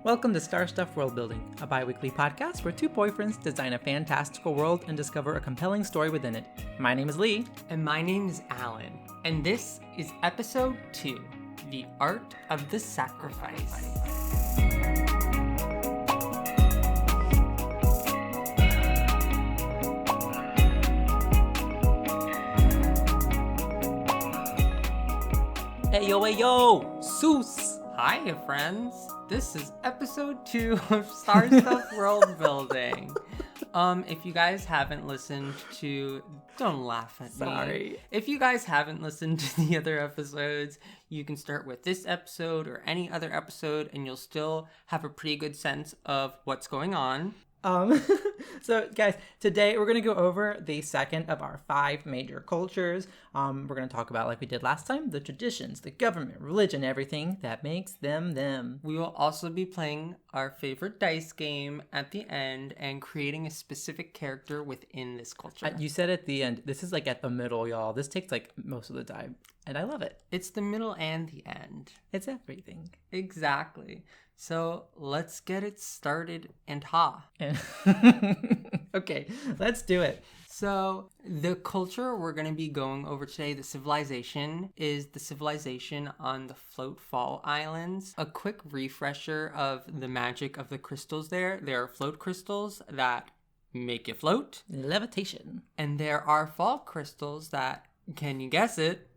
Welcome to StarStuff Worldbuilding, a bi-weekly podcast where two boyfriends design a fantastical world and discover a compelling story within it. My name is Lee. And my name is Alan. And this is episode 2, The Art of the Sacrifice. Hey yo, Seuss! Hi, friends. This is episode 2 of StarStuff Worldbuilding. If you guys haven't listened to... Don't laugh at me. Sorry. If you guys haven't listened to the other episodes, you can start with this episode or any other episode, and you'll still have a pretty good sense of what's going on. So guys, today we're going to go over the second of our 5 major cultures. We're going to talk about, like we did last time, the traditions, the government, religion, everything that makes them them. We will also be playing our favorite dice game at the end and creating a specific character within this culture. You said at the end, this is like at the middle, y'all. This takes like most of the time, and I love it. It's the middle and the end. It's everything. Exactly. So let's get it started and ha. Okay, let's do it. So the culture we're going to be going over today, the civilization, is the civilization on the Float Fall Islands. A quick refresher of the magic of the crystals there. There are float crystals that make you float. Levitation. And there are fall crystals that, can you guess it?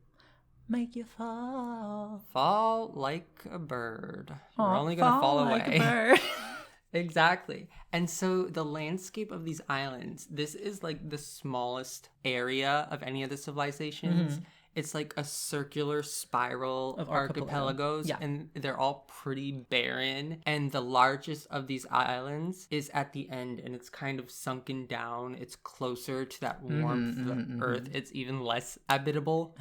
Make you fall. Fall like a bird. Aw, We're only going to fall away. Like a bird. Exactly. And so the landscape of these islands, this is like the smallest area of any of the civilizations. Mm-hmm. It's like a circular spiral of archipelagos, yeah. And they're all pretty barren. And the largest of these islands is at the end, and it's kind of sunken down. It's closer to that warmth of the earth. It's even less habitable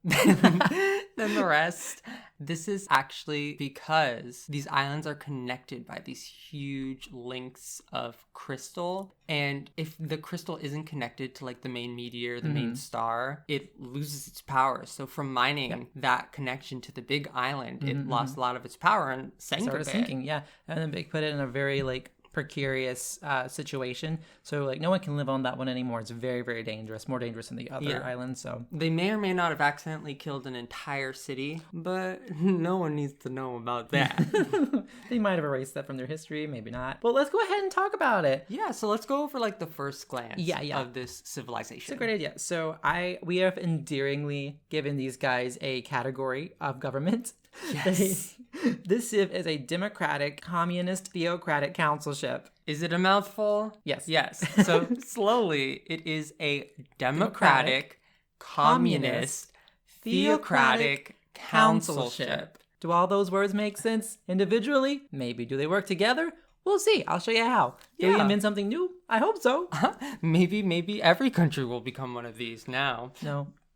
than the rest. This is actually because these islands are connected by these huge links of crystal. And if the crystal isn't connected to like the main meteor, the main star, it loses its power. So from mining that connection to the big island, it lost a lot of its power and sank a bit. Sinking, yeah. And then they put it in a very like precarious situation, so like no one can live on that one anymore. It's very, very dangerous, more dangerous than the other islands. So they may or may not have accidentally killed an entire city, but no one needs to know about that. They might have erased that from their history, maybe not. Well, let's go ahead and talk about it. Yeah, so let's go over like the first glance of this civilization. It's a great idea. So we have endearingly given these guys a category of government. Yes. This civ is a democratic, communist, theocratic councilship. Is it a mouthful? Yes. Yes. So slowly, it is a democratic, communist, theocratic councilship. Do all those words make sense individually? Maybe. Do they work together? We'll see. I'll show you how. Did we invent something new? I hope so. Maybe every country will become one of these now.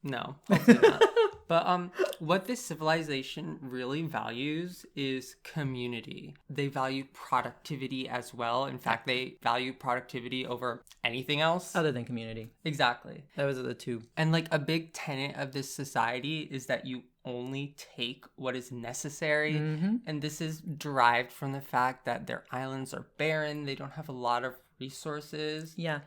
No, hopefully not. But what this civilization really values is community. They value productivity as well. In fact, they value productivity over anything else. Other than community. Exactly. Those are the two. And like a big tenet of this society is that you only take what is necessary. And this is derived from the fact that their islands are barren. They don't have a lot of resources. Yeah.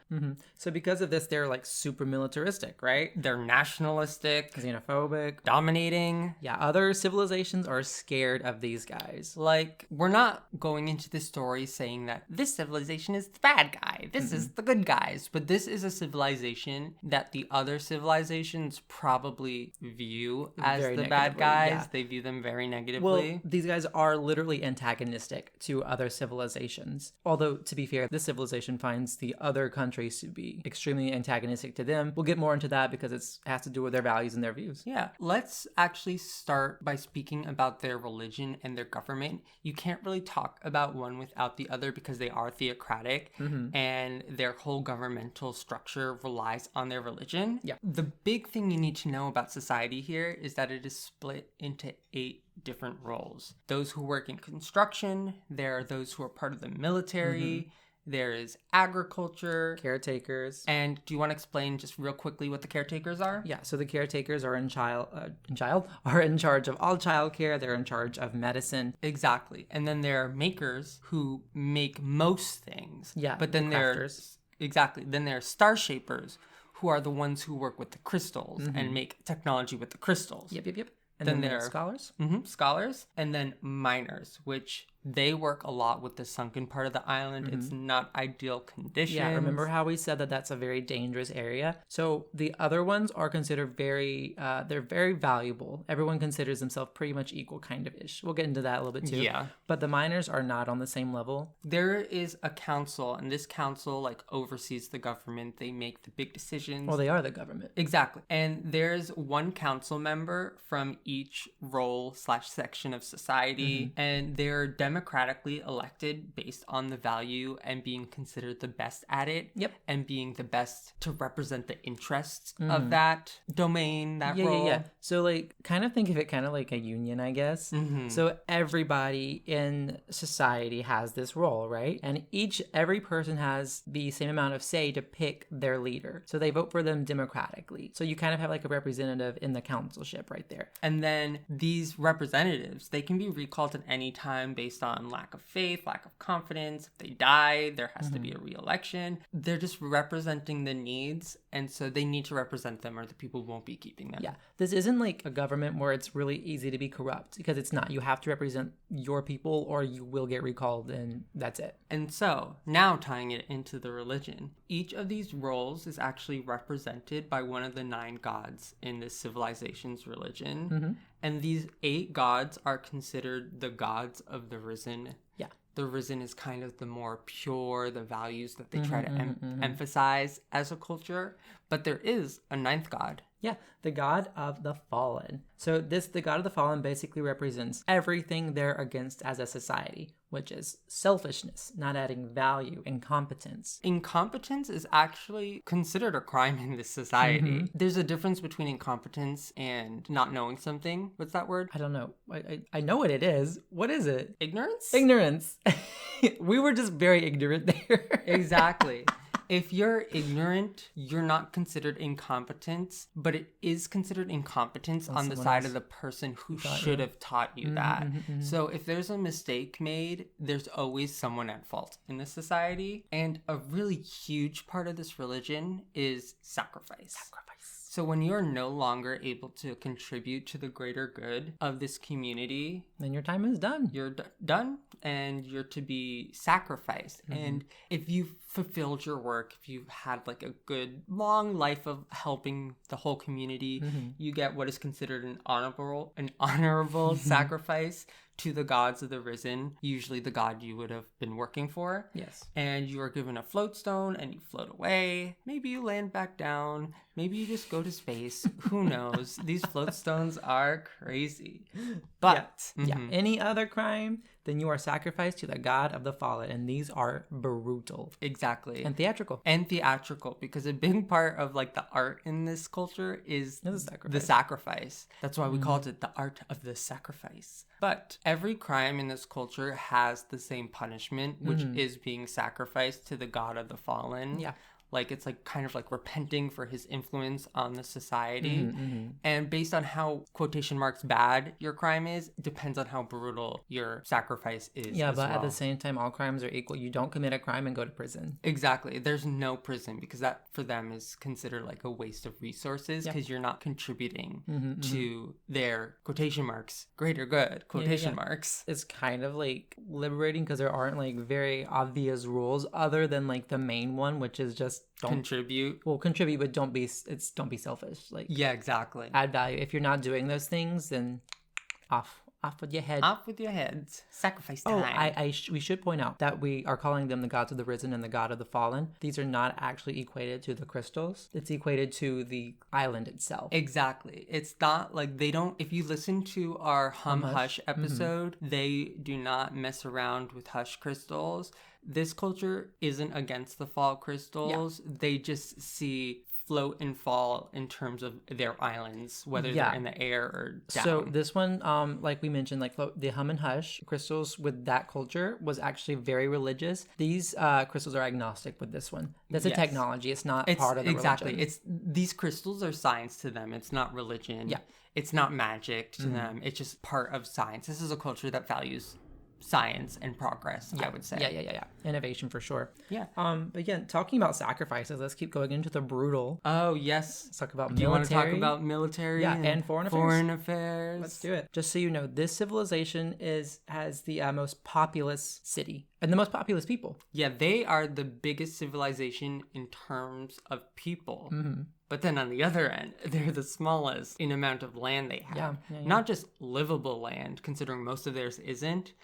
So because of this, they're like super militaristic, right? They're nationalistic, xenophobic, dominating. Yeah, other civilizations are scared of these guys. Like, we're not going into this story saying that this civilization is the bad guy, this is the good guys, but this is a civilization that the other civilizations probably view as very the bad guys. Yeah. They view them very negatively. Well, these guys are literally antagonistic to other civilizations. Although, to be fair, this civilization finds the other countries to be extremely antagonistic to them. We'll get more into that because it has to do with their values and their views. Yeah. Let's actually start by speaking about their religion and their government. You can't really talk about one without the other because they are theocratic and their whole governmental structure relies on their religion. Yeah. The big thing you need to know about society here is that it is split into 8 different roles. Those who work in construction, there are those who are part of the military, There is agriculture. Caretakers. And do you want to explain just real quickly what the caretakers are? Yeah, so the caretakers are in charge of all childcare. They're in charge of medicine. Exactly. And then there are makers who make most things. Yeah, but then crafters. Exactly. Then there are star shapers, who are the ones who work with the crystals and make technology with the crystals. Yep. And then there are scholars. Scholars. And then miners, which they work a lot with the sunken part of the island. It's not ideal conditions. Yeah, remember how we said that that's a very dangerous area? So the other ones are considered they're very valuable. Everyone considers themselves pretty much equal kind of ish. We'll get into that a little bit too. Yeah. But the miners are not on the same level. There is a council, and this council like oversees the government. They make the big decisions. Well, they are the government. Exactly. And there's one council member from each role/section of society, and they're democratically elected based on the value and being considered the best at it. Yep. And being the best to represent the interests of that domain, that role. Yeah. So like kind of think of it kind of like a union, I guess. So everybody in society has this role, right? And every person has the same amount of say to pick their leader. So they vote for them democratically. So you kind of have like a representative in the councilship right there. And then these representatives, they can be recalled at any time based on lack of faith, lack of confidence. If they die, there has to be a re-election. They're just representing the needs, and so they need to represent them or the people won't be keeping them. Yeah. This isn't like a government where it's really easy to be corrupt, because it's not. You have to represent your people or you will get recalled, and that's it. And so, now tying it into the religion, each of these roles is actually represented by one of the 9 gods in this civilization's religion. And these 8 gods are considered the gods of the risen. Yeah. The risen is kind of the more pure, the values that they try to emphasize as a culture. But there is a 9th god. Yeah, the god of the fallen. So the god of the fallen basically represents everything they're against as a society, which is selfishness, not adding value, incompetence. Incompetence is actually considered a crime in this society. There's a difference between incompetence and not knowing something. What's that word? I don't know. I know what it is. What is it? Ignorance? Ignorance. We were just very ignorant there. Exactly. If you're ignorant, you're not considered incompetence, but it is considered incompetence on the side of the person who should have taught you that. So if there's a mistake made, there's always someone at fault in this society. And a really huge part of this religion is sacrifice. So when you're no longer able to contribute to the greater good of this community, then your time is done. You're done, and you're to be sacrificed. And if you've fulfilled your work, if you've had like a good long life of helping the whole community, you get what is considered an honorable sacrifice to the gods of the risen, usually the god you would have been working for. Yes. And you are given a float stone and you float away. Maybe you land back down. Maybe you just go to space. Who knows? These float stones are crazy. But any other crime, then you are sacrificed to the god of the fallen. And these are brutal. Exactly. And theatrical. Because a big part of like the art in this culture is the sacrifice. That's why we called it the art of the sacrifice. But every crime in this culture has the same punishment, which is being sacrificed to the god of the fallen. Yeah. Like, it's like kind of like repenting for his influence on the society. And based on how, quotation marks, bad your crime is, depends on how brutal your sacrifice is. Yeah, but at the same time, all crimes are equal. You don't commit a crime and go to prison. Exactly. There's no prison, because that for them is considered like a waste of resources, because you're not contributing to their, quotation marks, greater good, quotation marks. It's kind of like liberating, because there aren't like very obvious rules other than like the main one, which is just contribute, but don't be selfish. Like, yeah, exactly. Add value. If you're not doing those things, then off with your head. Off with your heads. Sacrifice time. We should point out that we are calling them the gods of the risen and the god of the fallen. These are not actually equated to the crystals. It's equated to the island itself. Exactly. It's not like they don't, if you listen to our Hush episode, they do not mess around with hush crystals. This culture isn't against the fall crystals. They just see float and fall in terms of their islands, whether Yeah. they're in the air or down. So this one, like we mentioned, like the hum and hush crystals with that culture was actually very religious. These crystals are agnostic with this one. That's a Yes. technology. It's not part of the exactly. religion. It's these crystals are science to them. It's not religion. Yeah. It's not magic to them. It's just part of science. This is a culture that values science and progress, I would say. Yeah. Innovation for sure. Yeah. But again, talking about sacrifices, let's keep going into the brutal. Oh, yes. Let's talk about Do you want to military. talk about military and foreign affairs? Foreign affairs. Let's do it. Just so you know, this civilization has the most populous city and the most populous people. Yeah, they are the biggest civilization in terms of people. Mm-hmm. But then on the other end, they're the smallest in amount of land they have. Yeah. Not just livable land, considering most of theirs isn't,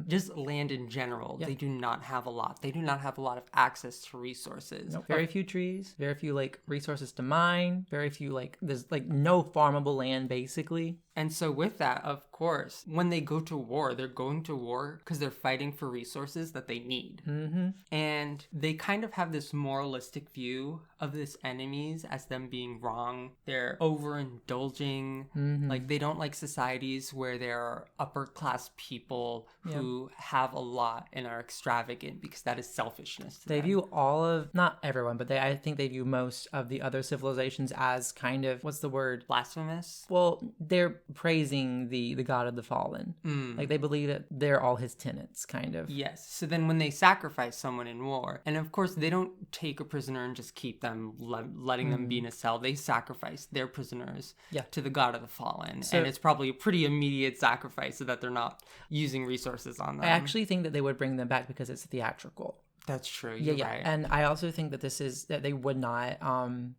just land in general. Yeah. They do not have a lot. They do not have a lot of access to resources. Nope. Very few trees, very few like resources to mine, very few like there's like no farmable land basically. And so with that, of course, when they go to war, they're going to war because they're fighting for resources that they need. Mm-hmm. And they kind of have this moralistic view of this enemies as them being wrong. They're overindulging. Like they don't like societies where there are upper class people who have a lot and are extravagant because that is selfishness to They them. view all of, not everyone, but I think they view most of the other civilizations as kind of, what's the word? Blasphemous. Well, they're praising the god of the fallen. Like they believe that they're all his tenants, kind of. Yes. So then when they sacrifice someone in war, and of course they don't take a prisoner and just keep them, letting them be in a cell. They sacrifice their prisoners to the god of the fallen. And it's probably a pretty immediate sacrifice so that they're not using resources on them. I actually think that they would bring them back because it's theatrical. That's true. You're right. And I also think that that they would not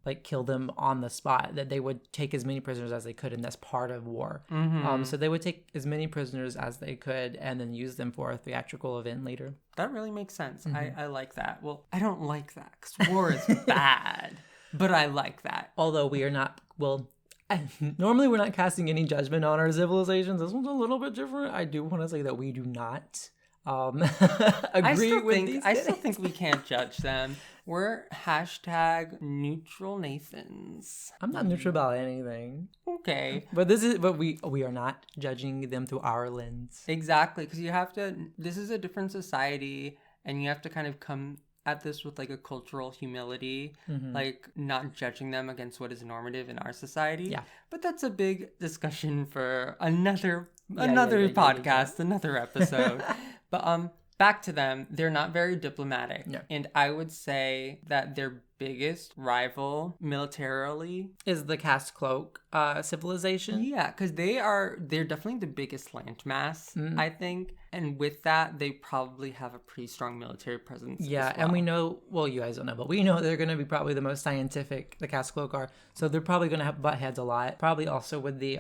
like kill them on the spot, that they would take as many prisoners as they could, and that's part of war. So they would take as many prisoners as they could and then use them for a theatrical event later. That really makes sense. I like that. Well, I don't like that because war is bad, but I like that. Although we are not, normally we're not casting any judgment on our civilizations. This one's a little bit different. I do want to say that we do not agree with these. I still think we can't judge them. We're #neutral Nathans. I'm not neutral about anything. Okay. But we are not judging them through our lens. Exactly, because this is a different society, and you have to kind of come at this with like a cultural humility, like not judging them against what is normative in our society. Yeah. But that's a big discussion for another podcast, another episode. But back to them, they're not very diplomatic. No. And I would say that their biggest rival militarily is the cast cloak civilization. Yeah, because they're definitely the biggest landmass, I think. And with that, they probably have a pretty strong military presence. Yeah, as well. and we know, well, you guys don't know, but we know they're going to be probably the most scientific, the cast cloak are. So they're probably going to have butt heads a lot. Probably also with the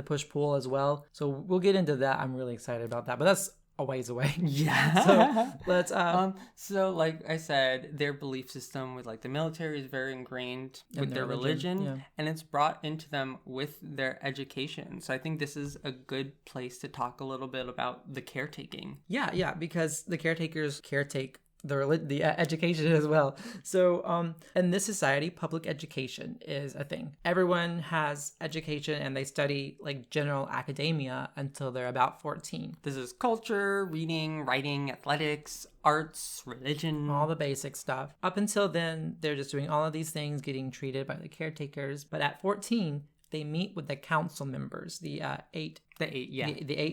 push-pull as well. So we'll get into that. I'm really excited about that. But that's a ways away. Yeah. So let's so like I said, their belief system with like the military is very ingrained with their religion, and it's brought into them with their education. So I think this is a good place to talk a little bit about the caretaking. Yeah, because the caretakers caretake the education as well. So in this society, public education is a thing. Everyone has education and they study like general academia until they're about 14. This is culture, reading, writing, athletics, arts, religion, all the basic stuff. Up until then, they're just doing all of these things, getting treated by the caretakers. But at 14, they meet with the council members, the eight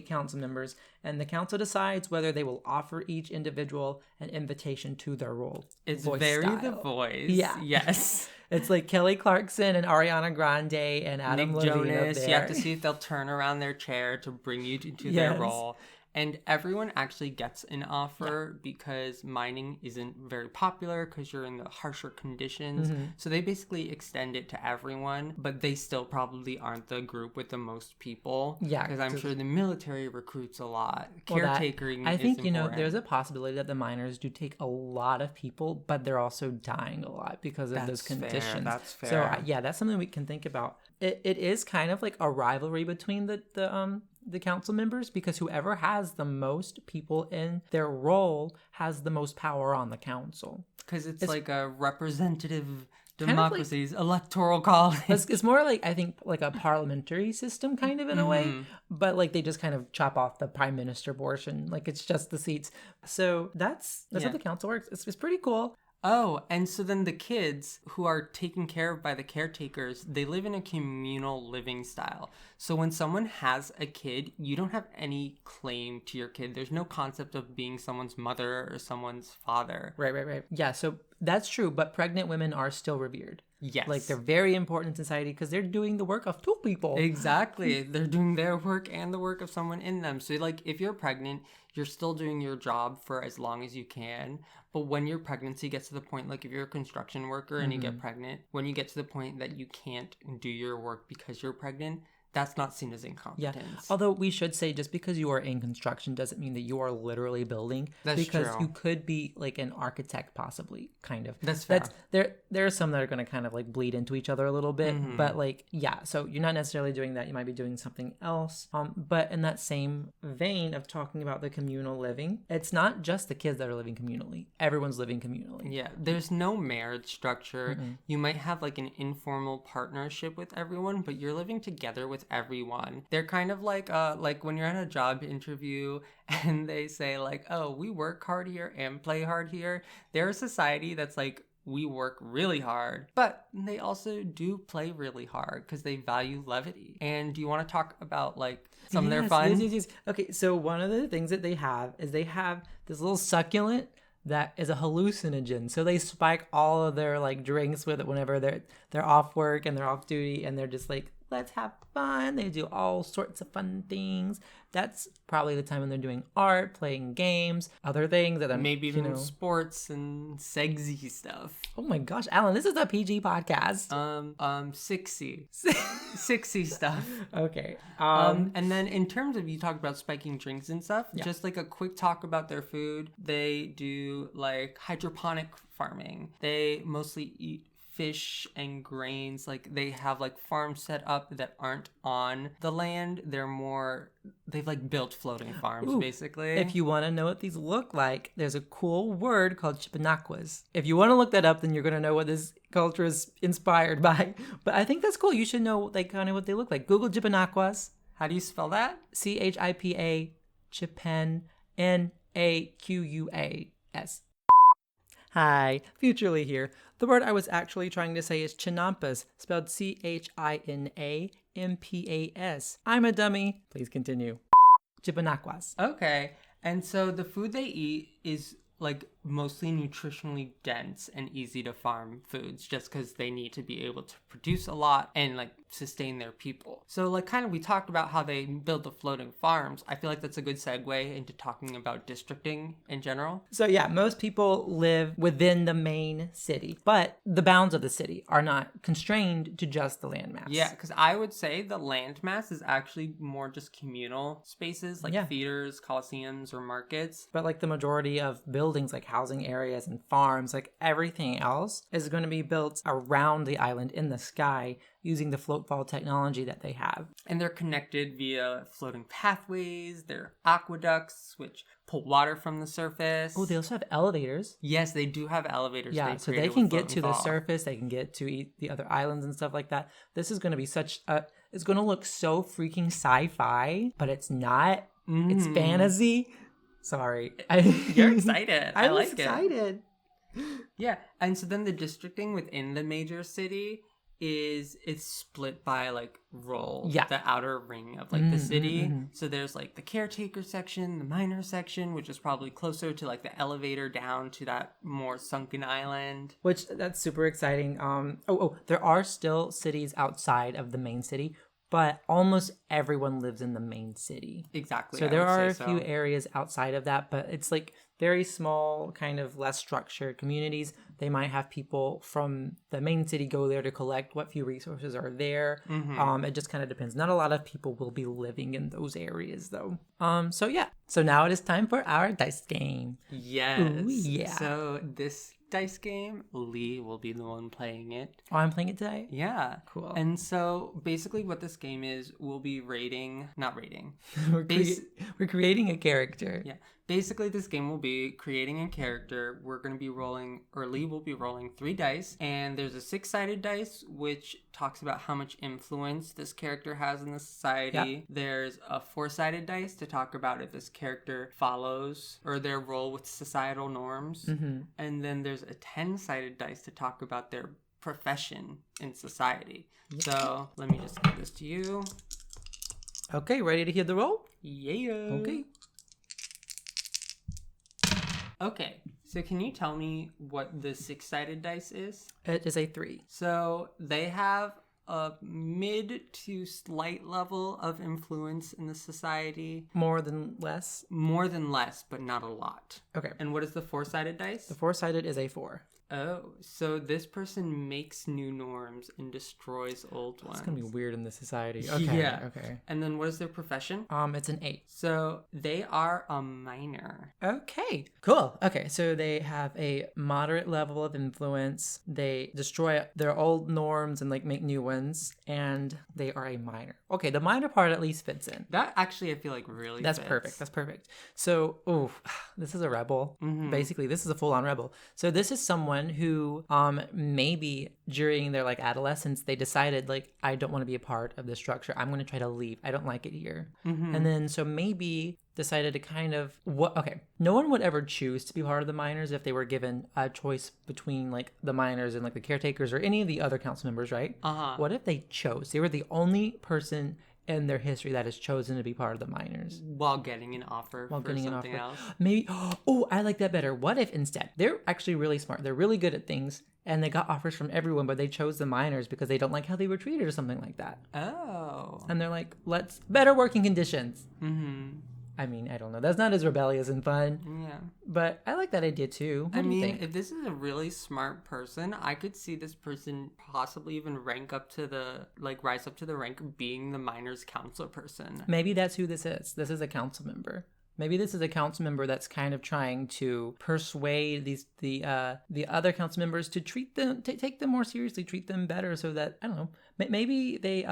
council members, and the council decides whether they will offer each individual an invitation to their role. It's very style. The Voice. Yeah. Yes. It's like Kelly Clarkson and Ariana Grande and Adam Nick Levine Jonas. You have to see if they'll turn around their chair to bring you into their role. And everyone actually gets an offer because mining isn't very popular because you're in the harsher conditions. So they basically extend it to everyone, but they still probably aren't the group with the most people. Yeah. Because I'm sure the military recruits a lot. Caretakering I think, is important. there's a possibility that the miners do take a lot of people, but they're also dying a lot because of those conditions. That's fair. So that's something we can think about. It is kind of like a rivalry between the council members, because whoever has the most people in their role has the most power on the council. Because it's like a representative Democracies, electoral college. It's more like, I think, like a parliamentary system kind of in a way, but like they just kind of chop off the prime minister portion. Like it's just the seats. So that's how the council works. It's pretty cool. Oh, and so then the kids who are taken care of by the caretakers, they live in a communal living style. So when someone has a kid, you don't have any claim to your kid. There's no concept of being someone's mother or someone's father. Right. Yeah, so that's true, but pregnant women are still revered. Yes. Like they're very important in society because they're doing the work of two people. Exactly. They're doing their work and the work of someone in them. So like if you're pregnant, you're still doing your job for as long as you can. But when your pregnancy gets to the point, like if you're a construction worker and you get pregnant, when you get to the point that you can't do your work because you're pregnant, that's not seen as incompetence. Yeah. Although we should say just because you are in construction doesn't mean that you are literally building. That's because true. You could be like an architect possibly, kind of. That's fair. There are some that are going to kind of like bleed into each other a little bit. But like, yeah, so you're not necessarily doing that. You might be doing something else. But in that same vein of talking about the communal living, it's not just the kids that are living communally. Everyone's living communally. Yeah. There's no marriage structure. You might have like an informal partnership with everyone, but you're living together with everyone. They're kind of like when you're at a job interview and they say like, oh, we work hard here and play hard here. They're a society that's like, we work really hard, but they also do play really hard because they value levity. And do you want to talk about like some of their fun? Yes. Okay, so one of the things that they have is they have this little succulent that is a hallucinogen. So they spike all of their like drinks with it whenever they're off work and they're off duty and they're just like, let's have fun. They do all sorts of fun things. That's probably the time when they're doing art, playing games, other things that maybe even sports and sexy stuff. Oh my gosh, Alan, this is a PG podcast. Sexy stuff. Okay. And then in terms of, you talked about spiking drinks and stuff, just like a quick talk about their food. They do like hydroponic farming. They mostly eat fish and grains. Like they have like farms set up that aren't on the land. They've like built floating farms. Basically. If you want to know what these look like, there's a cool word called chipinaquas. If you want to look that up, then you're going to know what this culture is inspired by. But I think that's cool. You should know like kind of what they look like. Google chipinaquas. How do you spell that? CHIPA, Chipen, NAQUAS. Hi, Futurely here. The word I was actually trying to say is chinampas, spelled CHINAMPAS. I'm a dummy. Please continue. Chipinaquas. Okay. And so the food they eat is like mostly nutritionally dense and easy to farm foods just because they need to be able to produce a lot and like sustain their people. So like kind of we talked about how they build the floating farms. I feel like that's a good segue into talking about districting in general. So yeah, most people live within the main city, but the bounds of the city are not constrained to just the landmass. Yeah, because I would say the landmass is actually more just communal spaces like theaters, coliseums, or markets. But like the majority of buildings like housing areas and farms, like everything else is going to be built around the island in the sky using the float fall technology that they have. And they're connected via floating pathways, they're aqueducts, which pull water from the surface. Oh, they also have elevators. Yes, they do have elevators. Yeah, so they can get to the surface, they can get to the other islands and stuff like that. This is going to be it's going to look so freaking sci-fi, but it's not. It's fantasy. Sorry. You're excited. I like excited. Yeah. And so then the districting within the major city it's split by like roles. Yeah. The outer ring of like the city. So there's like the caretaker section, the miner section, which is probably closer to like the elevator down to that more sunken island. Which that's super exciting. There are still cities outside of the main city, but almost everyone lives in the main city. Exactly. So there are a few areas outside of that, but it's like very small, kind of less structured communities. They might have people from the main city go there to collect what few resources are there. It just kind of depends. Not a lot of people will be living in those areas though. So yeah. So now it is time for our dice game. Yes. Ooh, yeah. So this dice game, Lee will be the one playing it. Oh, I'm playing it today? Yeah. Cool. And so basically what this game is, we'll be we're creating a character. Yeah. Basically, this game will be creating a character. We're going to be rolling, or Lee will be rolling 3 dice, and there's a 6-sided dice, which talks about how much influence this character has in the society. Yep. There's a 4-sided dice to talk about if this character follows or their role with societal norms. And then there's a 10-sided dice to talk about their profession in society. So let me just give this to you. Okay, ready to hear the roll? Yeah. Okay, so can you tell me what the 6-sided dice is? It is a 3. So they have a mid to slight level of influence in the society. More than less? More than less, but not a lot. Okay. And what is the 4-sided dice? The 4-sided is a 4. Oh, so this person makes new norms and destroys old ones. It's gonna be weird in this society. Okay. Yeah. Okay. And then what is their profession? It's an 8. So they are a minor. Okay. Cool. Okay, so they have a moderate level of influence. They destroy their old norms and like make new ones, and they are a minor. Okay, the minor part at least fits in. That actually I feel like really That's fits. perfect. That's perfect. So, this is a rebel. Basically, this is a full-on rebel. So this is someone who maybe during their like adolescence they decided like, I don't want to be a part of this structure. I'm going to try to leave. I don't like it here. And then so maybe decided to kind of no one would ever choose to be part of the minors if they were given a choice between like the minors and like the caretakers or any of the other council members, right? What if they chose? They were the only person in their history that has chosen to be part of the minors while getting an offer something else. Maybe I like that better. What if instead they're actually really smart, they're really good at things, and they got offers from everyone, but they chose the minors because they don't like how they were treated or something like that. And they're like, let's better working conditions. I mean, I don't know. That's not as rebellious and fun. Yeah. But I like that idea too. What do you think? If this is a really smart person, I could see this person possibly even rise up to the rank of being the minors council person. Maybe that's who this is. This is a council member. Maybe this is a council member that's kind of trying to persuade the other council members to treat them, take them more seriously, treat them better, so that, I don't know, maybe they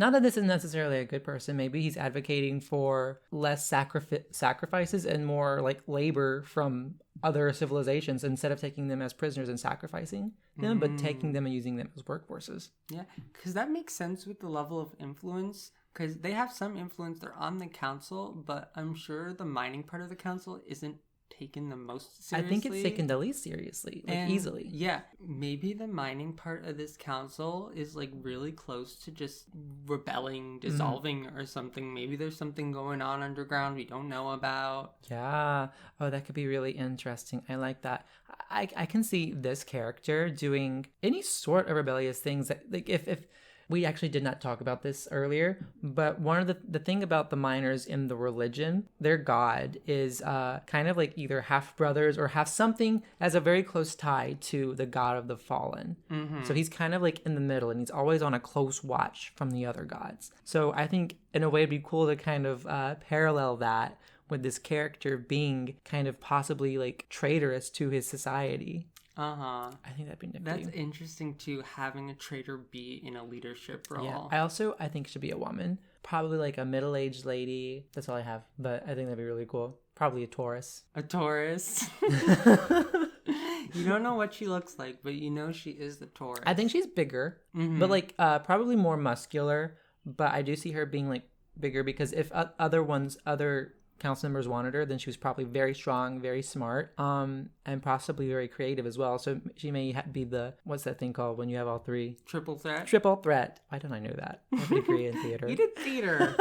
Not that this is necessarily a good person. Maybe he's advocating for less sacrifices and more like labor from other civilizations instead of taking them as prisoners and sacrificing them, but taking them and using them as workforces. Yeah, because that makes sense with the level of influence. Because they have some influence. They're on the council, but I'm sure the mining part of the council isn't taken the most seriously. I think it's taken the least seriously, easily. Yeah, maybe the mining part of this council is like really close to just rebelling, dissolving or something. Maybe there's something going on underground we don't know about. Yeah. Oh, that could be really interesting. I like that. I can see this character doing any sort of rebellious things that, like, if we actually did not talk about this earlier, but one of the thing about the miners in the religion, their god is kind of like either half brothers or have something as a very close tie to the god of the fallen. So he's kind of like in the middle, and he's always on a close watch from the other gods. So I think in a way it'd be cool to kind of parallel that with this character being kind of possibly like traitorous to his society. I think that'd be nifty. That's interesting too, having a traitor be in a leadership role. Yeah, I think should be a woman. Probably like a middle-aged lady. That's all I have, but I think that'd be really cool. Probably a Taurus. A Taurus. You don't know what she looks like, but you know she is the Taurus. I think she's bigger, but like probably more muscular. But I do see her being like bigger because if other council members wanted her, then she was probably very strong, very smart, and possibly very creative as well. So she may be the, what's that thing called when you have all three? Triple threat. Triple threat. Why don't I know that? I have a degree in theater. You did theater.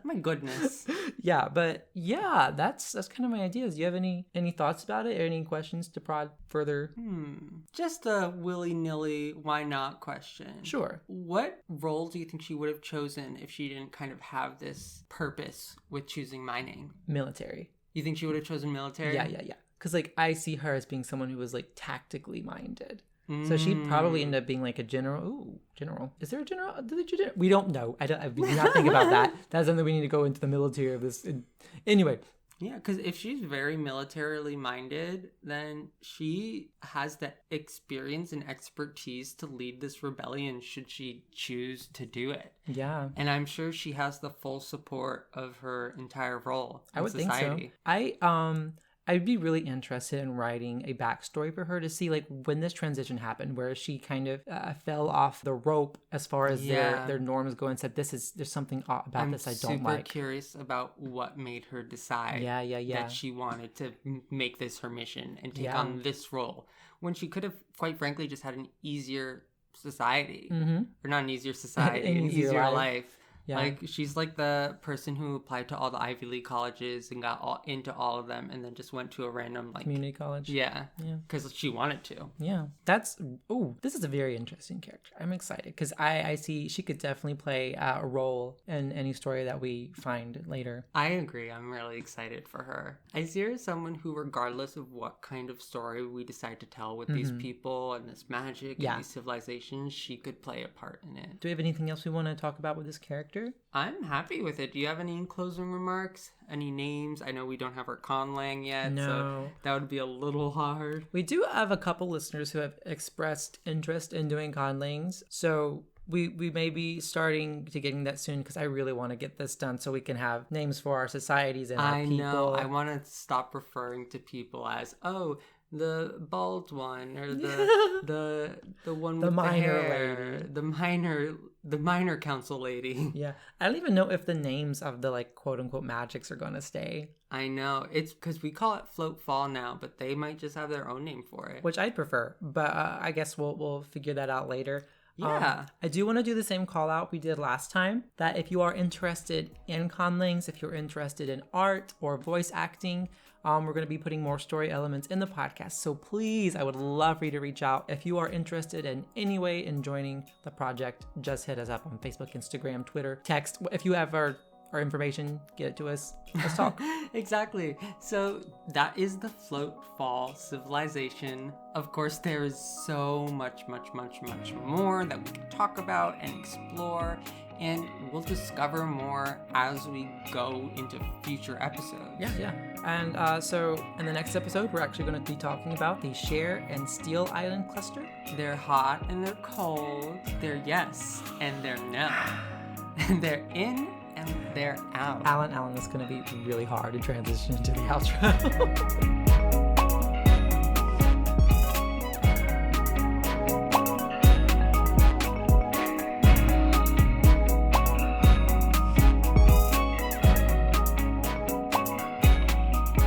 My goodness. Yeah, but yeah, that's kind of my ideas. Do you have any thoughts about it or any questions to prod further? Just a willy-nilly why not question. Sure. What role do you think she would have chosen if she didn't kind of have this purpose with choosing mining? Military. You think she would have chosen military? Yeah. Because like I see her as being someone who was like tactically minded. So she'd probably end up being like a general. Ooh, general. Is there a general? We don't know. We do not think about that. That's something we need to go into the military of this. Anyway, Yeah, because if she's very militarily minded, then she has the experience and expertise to lead this rebellion should she choose to do it. Yeah. And I'm sure she has the full support of her entire role in I would society. think so. I'd be really interested in writing a backstory for her to see like when this transition happened, where she kind of fell off the rope as far as their norms go and said, there's something about this I don't like. I'm super curious about what made her decide that she wanted to make this her mission and take on this role when she could have, quite frankly, just had an easier society. Or not an easier society, an easier life. Yeah. Like, she's like the person who applied to all the Ivy League colleges and got into all of them and then just went to a random, like... community college. Yeah. Because she wanted to. Yeah. This is a very interesting character. I'm excited because I see she could definitely play a role in any story that we find later. I agree. I'm really excited for her. I see her as someone who, regardless of what kind of story we decide to tell with these people and this magic and these civilizations, she could play a part in it. Do we have anything else we want to talk about with this character? I'm happy with it. Do you have any closing remarks? Any names? I know we don't have our conlang yet, so that would be a little hard. We do have a couple listeners who have expressed interest in doing conlangs, so we may be starting to getting that soon because I really want to get this done so we can have names for our societies and our people. I know. I want to stop referring to people as, the bald one, or the one with the minor hair, lady, the minor council lady. Yeah, I don't even know if the names of the like quote unquote magics are gonna stay. I know, it's because we call it Float Fall now, but they might just have their own name for it, which I'd prefer. But I guess we'll figure that out later. Yeah. I do want to do the same call out we did last time, that if you are interested in conlangs, if you're interested in art or voice acting, we're going to be putting more story elements in the podcast. So please, I would love for you to reach out. If you are interested in any way in joining the project, just hit us up on Facebook, Instagram, Twitter, text. If you have our information, get it to us. Let's talk. Exactly. So that is the Float Fall civilization. Of course, there is so much more that we can talk about and explore, and we'll discover more as we go into future episodes. Yeah. And so in the next episode, we're actually going to be talking about the Share and Steel Island cluster. They're hot and they're cold. They're yes and they're no. And they're in and they're out. Alan, it's going to be really hard to transition into the outro.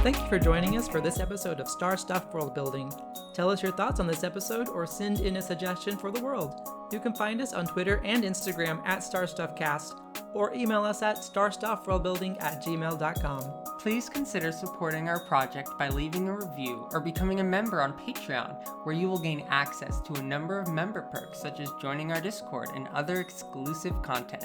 Thank you for joining us for this episode of StarStuff Worldbuilding. Tell us your thoughts on this episode or send in a suggestion for the world. You can find us on Twitter and Instagram at StarStuffCast or email us at starstuffworldbuilding@gmail.com. Please consider supporting our project by leaving a review or becoming a member on Patreon, where you will gain access to a number of member perks such as joining our Discord and other exclusive content.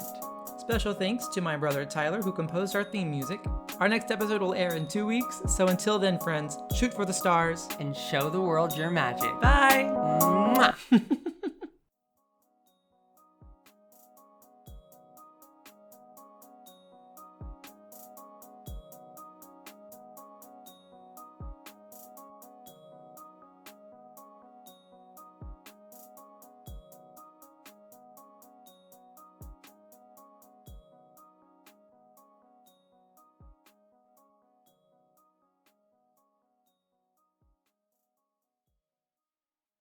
Special thanks to my brother Tyler, who composed our theme music. Our next episode will air in 2 weeks, so until then, friends, shoot for the stars and show the world your magic. Bye!